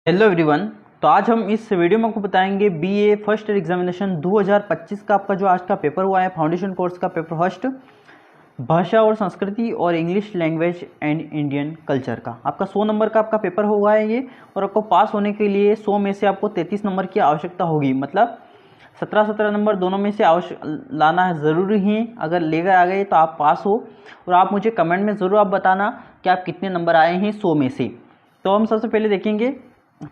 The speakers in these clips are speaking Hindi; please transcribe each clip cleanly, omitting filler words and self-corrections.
Hello everyone. तो आज हम इस वीडियो में आपको बताएंगे बीए फर्स्ट ईयर एग्जामिनेशन 2025 का आपका जो आज का पेपर हुआ है, फाउंडेशन कोर्स का पेपर फर्स्ट, भाषा और संस्कृति और English language and Indian culture का आपका 100 नंबर का आपका पेपर हुआ है ये। और आपको पास होने के लिए 100 में से आपको 33 नंबर की आवश्यकता होगी, मतलब 17 नंबर दोनों में से लाना है ज़रूरी है। अगर लेकर आ गए तो आप पास हो। और आप मुझे कमेंट में ज़रूर आप बताना कि आप कितने नंबर आए हैं 100 में से। तो हम सबसे पहले देखेंगे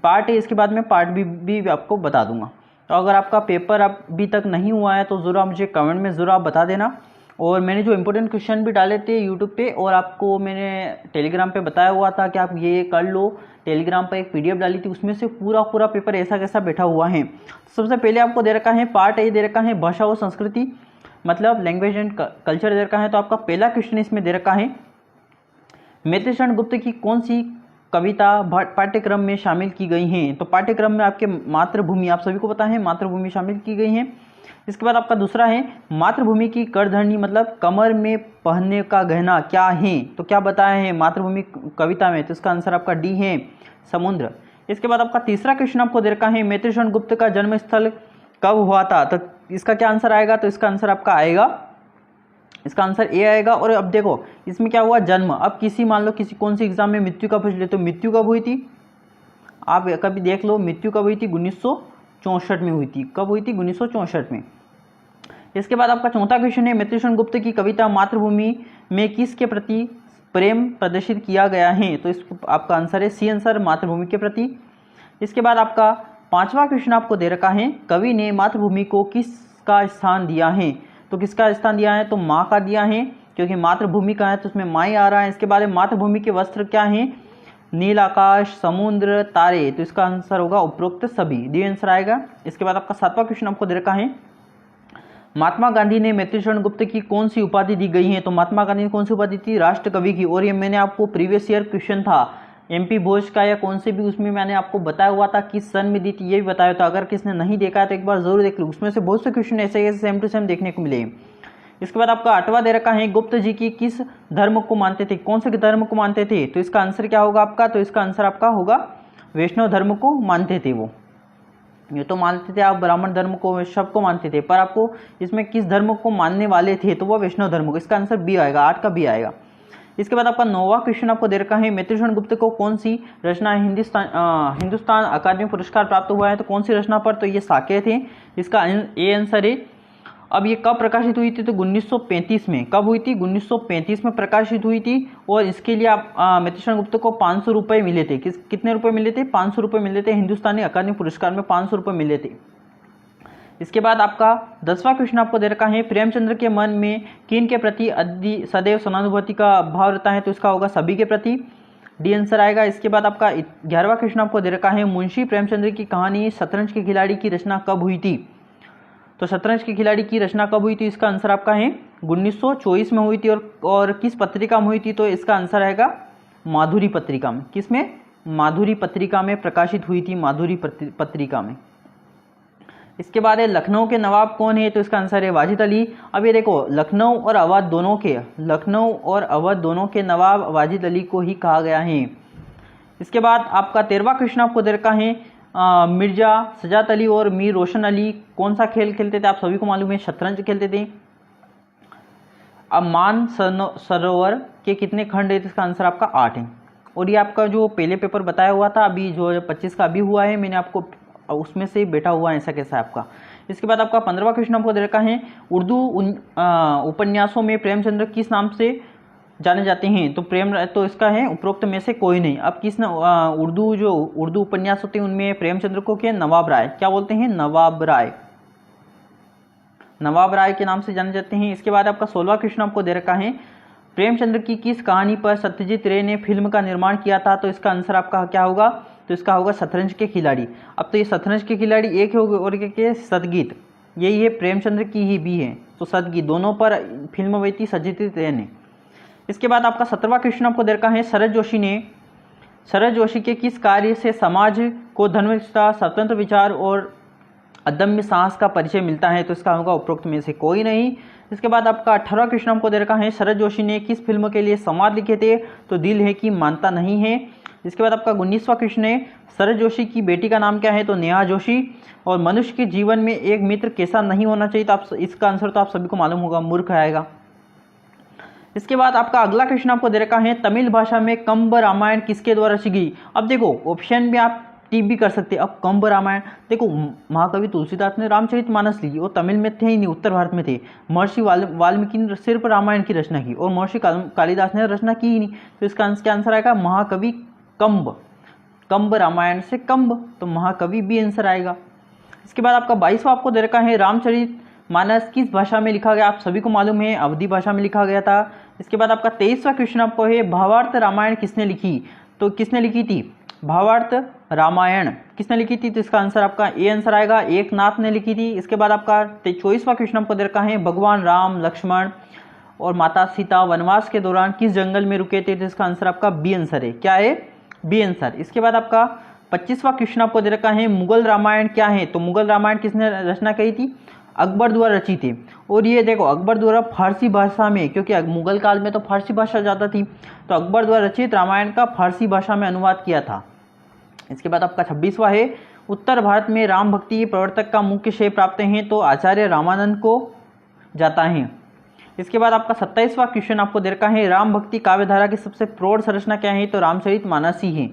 पार्ट ए, इसके बाद में पार्ट बी भी आपको बता दूंगा। तो अगर आपका पेपर अभी तक नहीं हुआ है तो ज़रूर आप मुझे कमेंट में ज़रूर आप बता देना। और मैंने जो इंपॉर्टेंट क्वेश्चन भी डाले थे यूट्यूब पे, और आपको मैंने टेलीग्राम पे बताया हुआ था कि आप ये कर लो। टेलीग्राम पर एक पीडीएफ डाली थी, उसमें से पूरा पेपर ऐसा कैसा बैठा हुआ है। सबसे पहले आपको दे रखा है पार्ट ए, दे रखा है भाषा और संस्कृति, मतलब लैंग्वेज एंड कल्चर दे रखा है। तो आपका पहला क्वेश्चन इसमें दे रखा है, मित्रशरण गुप्त की कौन सी कविता पाठ्यक्रम में शामिल की गई हैं। तो पाठ्यक्रम में आपके मातृभूमि, आप सभी को पता है मातृभूमि शामिल की गई है। इसके बाद आपका दूसरा है मातृभूमि की करधरनी, मतलब कमर में पहनने का गहना क्या है। तो क्या बताया है मातृभूमि कविता में, तो इसका आंसर आपका डी है, समुद्र। इसके बाद आपका तीसरा क्वेश्चन आपको दे रखा है मित्रशरण गुप्त का जन्म स्थल कब हुआ था। तो इसका क्या आंसर आएगा, तो इसका आंसर आपका आएगा, इसका आंसर ए आएगा। और अब देखो इसमें क्या हुआ, जन्म। अब किसी मान लो किसी कौन सी एग्जाम में मृत्यु कब हुई, तो मृत्यु कब हुई थी, आप कभी देख लो, मृत्यु कब हुई थी, 1964 में हुई थी। कब हुई थी, 1964 में। इसके बाद आपका चौथा क्वेश्चन है मित्रशरण गुप्त की कविता मातृभूमि में किसके प्रति प्रेम प्रदर्शित किया गया है। तो इस आपका आंसर है सी आंसर, मातृभूमि के प्रति। इसके बाद आपका पांचवा क्वेश्चन आपको दे रखा है, कवि ने मातृभूमि को किसका स्थान दिया है। तो किसका स्थान दिया है, तो माँ का दिया है, क्योंकि मातृभूमि का है तो उसमें माँ ही आ रहा है। इसके बाद मातृभूमि के वस्त्र क्या हैं, नील आकाश, समुद्र, तारे। तो इसका आंसर होगा उपरोक्त सभी, डी आंसर आएगा। इसके बाद आपका सातवां क्वेश्चन आपको दे रखा है, महात्मा गांधी ने मित्रशरण गुप्त की कौन सी उपाधि दी गई है। तो महात्मा गांधी ने कौन सी उपाधि थी, राष्ट्र कवि की। और ये मैंने आपको प्रीवियस ईयर क्वेश्चन था एमपी बोर्ड का या कौन से भी, उसमें मैंने आपको बताया हुआ था किस सन में दी थी, ये भी बताया था। अगर किसने नहीं देखा है तो एक बार जरूर देख लो, उसमें से बहुत से क्वेश्चन ऐसे सेम टू सेम देखने को मिले। इसके बाद आपका आठवां दे रखा है, गुप्त जी की किस धर्म को मानते थे, कौन से धर्म को मानते थे। तो इसका आंसर क्या होगा आपका, तो इसका आंसर आपका होगा वैष्णव धर्म को मानते थे वो। ये तो मानते थे आप ब्राह्मण धर्म को, सबको मानते थे, पर आपको इसमें किस धर्म को मानने वाले थे, तो वो वैष्णव धर्म को। इसका आंसर बी आएगा, 8 का बी आएगा। इसके बाद आपका 9वां क्वेश्चन आपको दे रखा है, मित्रशरण गुप्त को कौन सी रचना हिंदुस्तान अकादमी पुरस्कार प्राप्त हुआ है। तो कौन सी रचना पर, तो ये साके थे, इसका ए आंसर है। अब ये कब प्रकाशित हुई थी, तो 1935 में। कब हुई थी, 1935 में प्रकाशित हुई थी। और इसके लिए आप मित्रशरण गुप्त को 500 रुपये मिले थे। कितने रुपए मिले थे, 500 रुपये मिले थे। हिंदुस्तानी अकादमी पुरस्कार में 500 रुपये मिले थे। इसके बाद आपका 10वां क्वेश्चन आपको दे रखा है, प्रेमचंद्र के मन में किन के प्रति सदैव सहानुभूति का भाव रहता है। तो इसका होगा सभी के प्रति, डी आंसर आएगा। इसके बाद आपका 11वां क्वेश्चन आपको दे रखा है, मुंशी प्रेमचंद्र की कहानी शतरंज के खिलाड़ी की रचना कब हुई थी। तो शतरंज के खिलाड़ी की रचना कब हुई थी, इसका आंसर आपका है 1924 में हुई थी। और किस पत्रिका में हुई थी, तो इसका आंसर आएगा माधुरी पत्रिका में। किसमें, माधुरी पत्रिका में प्रकाशित हुई थी, माधुरी पत्रिका में। इसके बाद है लखनऊ के नवाब कौन है, तो इसका आंसर है वाजिद अली। अब ये देखो लखनऊ और अवध दोनों के नवाब वाजिद अली को ही कहा गया है। इसके बाद आपका 13वां क्वेश्चन आपको दे रखा है, मिर्जा सजात अली और मीर रोशन अली कौन सा खेल खेलते थे। आप सभी को मालूम है शतरंज खेलते थे। अब मान सरोवर के कितने खंड है, तो इसका आंसर आपका 8 है। और ये आपका जो पहले पेपर बताया हुआ था, अभी जो 25 का अभी हुआ है, मैंने आपको उसमें से बैठा हुआ है ऐसा कैसा है आपका। इसके बाद आपका 15वां क्वेश्चन आपको दे रखा है, उर्दू उपन्यासों में प्रेमचंद्र किस नाम से जाने जाते हैं। तो तो इसका है उपरोक्त में से कोई नहीं। अब किस उर्दू उपन्यास होते हैं उनमें प्रेमचंद्र को क्या, नवाब राय, क्या बोलते हैं, नवाब राय के नाम से जाने जाते हैं। इसके बाद आपका 16वां क्वेश्चन आपको दे रखा है, प्रेमचंद्र की किस कहानी पर सत्यजीत रे ने फिल्म का निर्माण किया था। तो इसका आंसर आपका क्या होगा, तो इसका होगा शतरंज के खिलाड़ी। अब तो ये शतरंज के खिलाड़ी एक है और एक है सतगीत, यही है प्रेमचंद्र की ही भी है। तो सतगीत दोनों पर फिल्म बनी थी सत्यजीत रे ने। इसके बाद आपका 17वां क्वेश्चन आपको दे रखा है, शरद जोशी के किस कार्य से समाज को धर्मनिष्ठा, स्वतंत्र विचार और अदम्य साहस का परिचय मिलता है। तो इसका होगा उपरोक्त में से कोई नहीं। इसके बाद आपका 18वां क्वेश्चन हमको दे रखा है, शरद जोशी ने किस फिल्म के लिए संवाद लिखे थे। तो दिल है कि मानता नहीं है। इसके बाद आपका 19वां क्वेश्चन है, शरद जोशी की बेटी का नाम क्या है? तो नेहा जोशी। और मनुष्य के जीवन में एक मित्र कैसा नहीं होना चाहिए? तो आप इसका आंसर तो आप सभी को मालूम होगा, मूर्ख आएगा। इसके बाद आपका अगला क्वेश्चन आपको दे रखा है, तमिल भाषा में कंब रामायण किसके द्वारा रची गई? अब देखो ऑप्शन में आप टिक भी कर सकते हैं। अब कंब रामायण देखो, महाकवि तुलसीदास ने रामचरितमानस ली, वो तमिल में थे ही नहीं, उत्तर भारत में थे। महर्षि वाल्मीकि ने सिर्फ रामायण की रचना की और महर्षि कालिदास ने रचना की ही नहीं। तो इसका आंसर आएगा महाकवि कंब। कंब रामायण से कंब, तो महाकवि भी आंसर आएगा। इसके बाद आपका 22वां आपको दे रखा है, रामचरितमानस किस भाषा में लिखा गया? आप सभी को मालूम है, अवधी भाषा में लिखा गया था। इसके बाद आपका 23वां क्वेश्चन आपको है, भावार्थ रामायण किसने लिखी? तो किसने लिखी थी भावार्थ रामायण? किसने लिखी थी? तो इसका आंसर आपका ए आंसर आएगा, एकनाथ ने लिखी थी। इसके बाद आपका 24वां क्वेश्चन आपको दे रखा है, भगवान राम, लक्ष्मण और माता सीता वनवास के दौरान किस जंगल में रुके थे? तो इसका आंसर आपका बी आंसर है। क्या है? B answer. इसके बाद आपका 25वां क्वेश्चन आपको दे रखा है, मुगल रामायण क्या है? तो मुगल रामायण किसने रचना की थी? अकबर द्वारा रची थी। और ये देखो अकबर द्वारा फारसी भाषा में, क्योंकि मुगल काल में तो फारसी भाषा ज़्यादा थी, तो अकबर द्वारा रचित रामायण का फारसी भाषा में अनुवाद किया था। इसके बाद आपका 26वां है, उत्तर भारत में राम भक्ति प्रवर्तक का मुख्य श्रेय प्राप्त हैं? तो आचार्य रामानंद को जाता है। इसके बाद आपका 27वां क्वेश्चन आपको दे रखा है, राम भक्ति काव्यधारा की सबसे प्रौढ़ संरचना क्या है? तो रामचरितमानस ही है।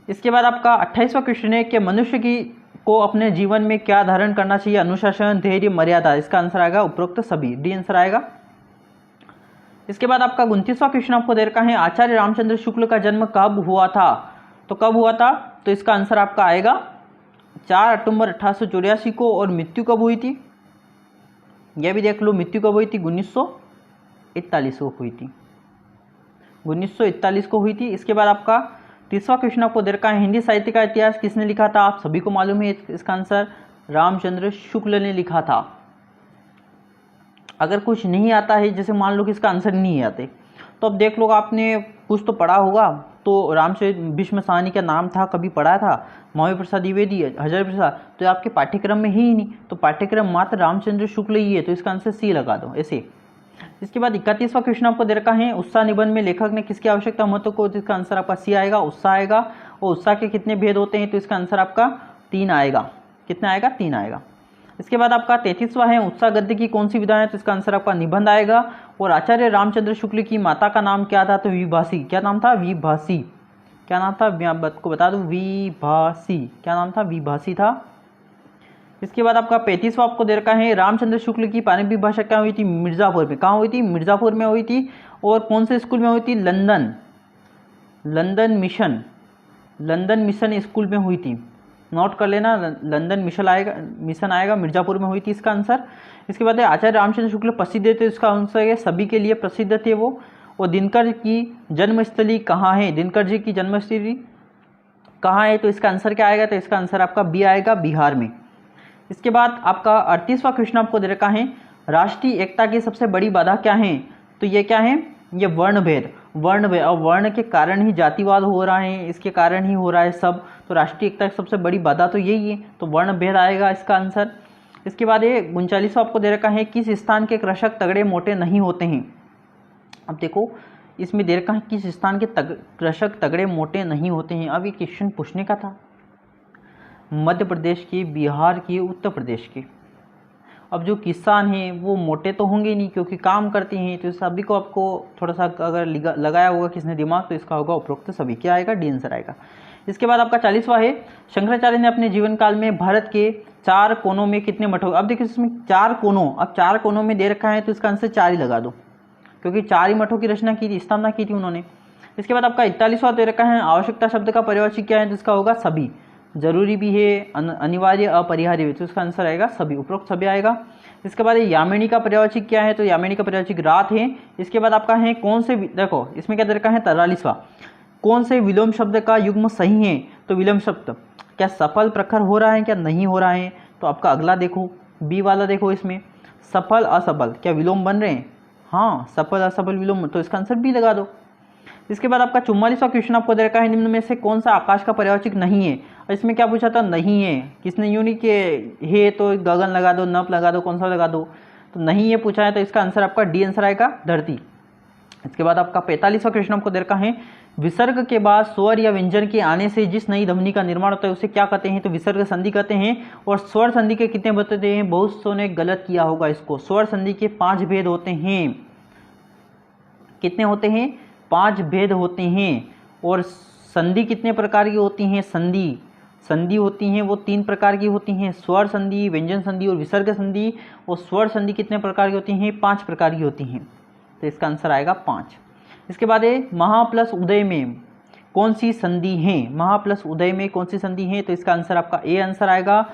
इसके बाद आपका 28वां क्वेश्चन है कि मनुष्य को अपने जीवन में क्या धारण करना चाहिए? अनुशासन, धैर्य, मर्यादा। इसका आंसर आएगा उपरोक्त सभी, डी आंसर आएगा। इसके बाद आपका 29वां क्वेश्चन आपको दे रखा है, आचार्य रामचंद्र शुक्ल का जन्म कब हुआ था? तो कब हुआ था? तो इसका आंसर आपका आएगा 4 अक्टूबर 1884 को। और मृत्यु कब हुई थी? यह भी देख लो, मृत्यु कब हुई थी? 1941 को हुई थी, 1941 को हुई थी। इसके बाद आपका 30वां क्वेश्चन आपको दे रखा है, हिंदी साहित्य का इतिहास किसने लिखा था? आप सभी को मालूम है, इसका आंसर रामचंद्र शुक्ल ने लिखा था। अगर कुछ नहीं आता है, जैसे मान लो कि इसका आंसर नहीं आते, तो अब देख लो, आपने कुछ तो पढ़ा होगा। तो रामचरित भीष्म साहनी का नाम था, कभी पढ़ा था? महावीर प्रसाद द्विवेदी, हजारी प्रसाद, तो आपके पाठ्यक्रम में ही नहीं, तो पाठ्यक्रम मात्र रामचंद्र शुक्ल ही है, तो इसका आंसर सी लगा दो ऐसे। इसके बाद 31वां क्वेश्चन आपको दे रखा है, उत्साह निबंध में लेखक ने किसकी आवश्यकता महत्व को? तो इसका आंसर आपका सी आएगा, उत्साह आएगा। और उत्साह के कितने भेद होते हैं? तो इसका आंसर आपका 3 आएगा। कितना आएगा? 3 आएगा। इसके बाद आपका 33वां है, उत्साह गद्य की कौन सी विधा है? तो इसका आंसर आपका निबंध आएगा। और आचार्य रामचंद्र शुक्ल की माता का नाम क्या था? तो विभासी। क्या नाम था? विभासी। क्या नाम था? मैं आपको बता दूं, विभासी। क्या नाम था? विभासी था। इसके बाद आपका 35वां आपको दे रखा है, रामचंद्र शुक्ल की प्रारंभिक भाषा क्या हुई थी? मिर्जापुर में। कहाँ हुई थी? मिर्जापुर में हुई थी। और कौन से स्कूल में हुई थी? लंदन मिशन स्कूल में हुई थी। नोट कर लेना, लंदन मिशन आएगा, मिर्जापुर में हुई थी इसका आंसर। इसके बाद आचार्य रामचंद्र शुक्ल प्रसिद्ध थे, इसका आंसर है सभी के लिए प्रसिद्ध थे वो। और दिनकर की जन्मस्थली कहाँ है? दिनकर जी की जन्मस्थली कहाँ है? तो इसका आंसर क्या आएगा? तो इसका आंसर आपका बी आएगा, बिहार में। इसके बाद आपका 38वां क्वेश्चन आपको दे रखा है, राष्ट्रीय एकता की सबसे बड़ी बाधा क्या है? तो ये क्या है? ये वर्णभेद। और वर्ण के कारण ही जातिवाद हो रहा है, इसके कारण ही हो रहा है सब। तो राष्ट्रीय एकता की सबसे बड़ी बाधा तो यही है, तो वर्णभेद आएगा इसका आंसर। इसके बाद ये 39वां आपको दे रखा है, किस स्थान के कृषक तगड़े मोटे नहीं होते हैं? अब देखो इसमें दे रखा है, किस स्थान के कृषक तगड़े मोटे नहीं होते हैं। अब ये क्वेश्चन पूछने का था मध्य प्रदेश के, बिहार के, उत्तर प्रदेश के। अब जो किसान हैं वो मोटे तो होंगे नहीं, क्योंकि काम करते हैं, तो सभी को आपको थोड़ा सा अगर लगाया होगा किसने दिमाग, तो इसका होगा उपरोक्त सभी। क्या आएगा? डी आंसर आएगा। इसके बाद आपका 40वां है, शंकराचार्य ने अपने जीवन काल में भारत के 4 कोनों में कितने मठों? अब देखिए इसमें 4 कोनों, अब 4 कोनों में दे रखा है, तो इसका आंसर 4 ही लगा दो, क्योंकि 4 ही मठों की रचना की थी, स्थापना की थी उन्होंने। इसके बाद आपका 41वां दे रखा है, आवश्यकता शब्द का पर्यायवाची क्या है? तो इसका होगा सभी। जरूरी भी है, अनिवार्य, अपरिहार्य, तो इसका आंसर आएगा सभी, उपरोक्त सभी आएगा। इसके बाद यामिनी का पर्यायवाची क्या है? तो यामिनी का पर्यायवाची रात है। इसके बाद आपका है कौन से, देखो इसमें क्या दे रखा है 43वां, कौन से विलोम शब्द का युग्म सही है? तो विलोम शब्द क्या सफल प्रखर हो रहा है, क्या नहीं हो रहा है? तो आपका अगला देखो, बी वाला देखो, इसमें सफल असफल क्या विलोम बन रहे हैं? हाँ, सफल असफल विलोम, तो इसका आंसर बी लगा दो। इसके बाद आपका 44वां क्वेश्चन आपको दे रखा है, निम्न में से कौन सा आकाश का पर्यायवाची नहीं है? इसमें क्या पूछा था? नहीं है। किसने यूं नहीं कि है तो गगन लगा दो, नप लगा दो, कौन सा लगा दो, तो नहीं है पूछा है, तो इसका आंसर आपका डी आंसर आएगा, धरती। इसके बाद आपका 45वां क्वेश्चन आपको दे रखा है, विसर्ग के बाद स्वर या व्यंजन के आने से जिस नई ध्वनि का निर्माण होता है उसे क्या कहते हैं? तो विसर्ग संधि कहते हैं। और स्वर संधि के कितने बताते हैं? बहुत सौ ने गलत किया होगा इसको। स्वर संधि के 5 भेद होते हैं। कितने होते हैं? 5 भेद होते हैं। और संधि कितने प्रकार की होती हैं? संधि होती हैं वो 3 प्रकार की होती हैं, स्वर संधि, व्यंजन संधि और विसर्ग संधि। और स्वर संधि कितने प्रकार की होती हैं? 5 प्रकार की होती हैं। तो इसका आंसर आएगा 5। इसके बाद है महा प्लस उदय में कौन सी संधि है? महा प्लस उदय में कौन सी संधि है? तो इसका आंसर आपका ए आंसर आएगा,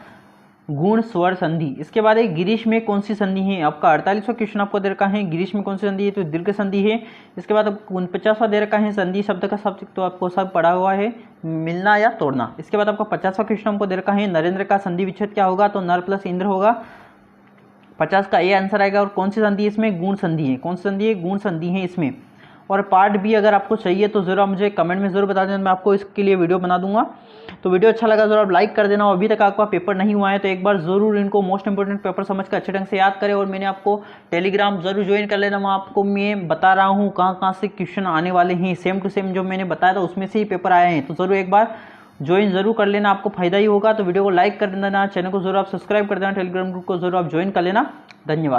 गुण स्वर संधि। इसके बाद है गिरीश में कौन सी संधि है? आपका 48वां क्वेश्चन आपको दे रखा है, गिरीश में कौन सी संधि है? तो दीर्घ संधि है। इसके बाद आपको 49वां दे रखा है, संधि शब्द का शब्द तो आपको सब पढ़ा हुआ है, मिलना या तोड़ना। इसके बाद आपका 50वां क्वेश्चन हमको दे रखा है, नरेंद्र का संधि विच्छेद क्या होगा? तो नर प्लस इंद्र होगा। 50 का ए आंसर आएगा। और कौन सी संधि है इसमें? गुण संधि है। कौन सी संधि है? गुण संधि है इसमें। और पार्ट बी अगर आपको चाहिए तो ज़रूर आप मुझे कमेंट में ज़रूर बता देना, मैं आपको इसके लिए वीडियो बना दूंगा। तो वीडियो अच्छा लगा ज़रूर आप लाइक कर देना। और अभी तक आपका पेपर नहीं हुआ है तो एक बार ज़रूर इनको मोस्ट इंपोर्टेंट पेपर समझ कर अच्छे ढंग से याद करें। और मैंने आपको टेलीग्राम ज़रूर ज्वाइन कर लेना, वहाँ आपको मैं बता रहा हूँ कहाँ से क्वेश्चन आने वाले हैं। सेम टू सेम जो मैंने बताया था उसमें से ही पेपर आए हैं, तो ज़रूर एक बार ज्वाइन जरूर कर लेना, आपको फायदा ही होगा। तो वीडियो को लाइक कर देना, चैनल को जरूर आप सब्सक्राइब कर देना, टेलीग्राम ग्रुप को जरूर आप ज्वाइन कर लेना। धन्यवाद।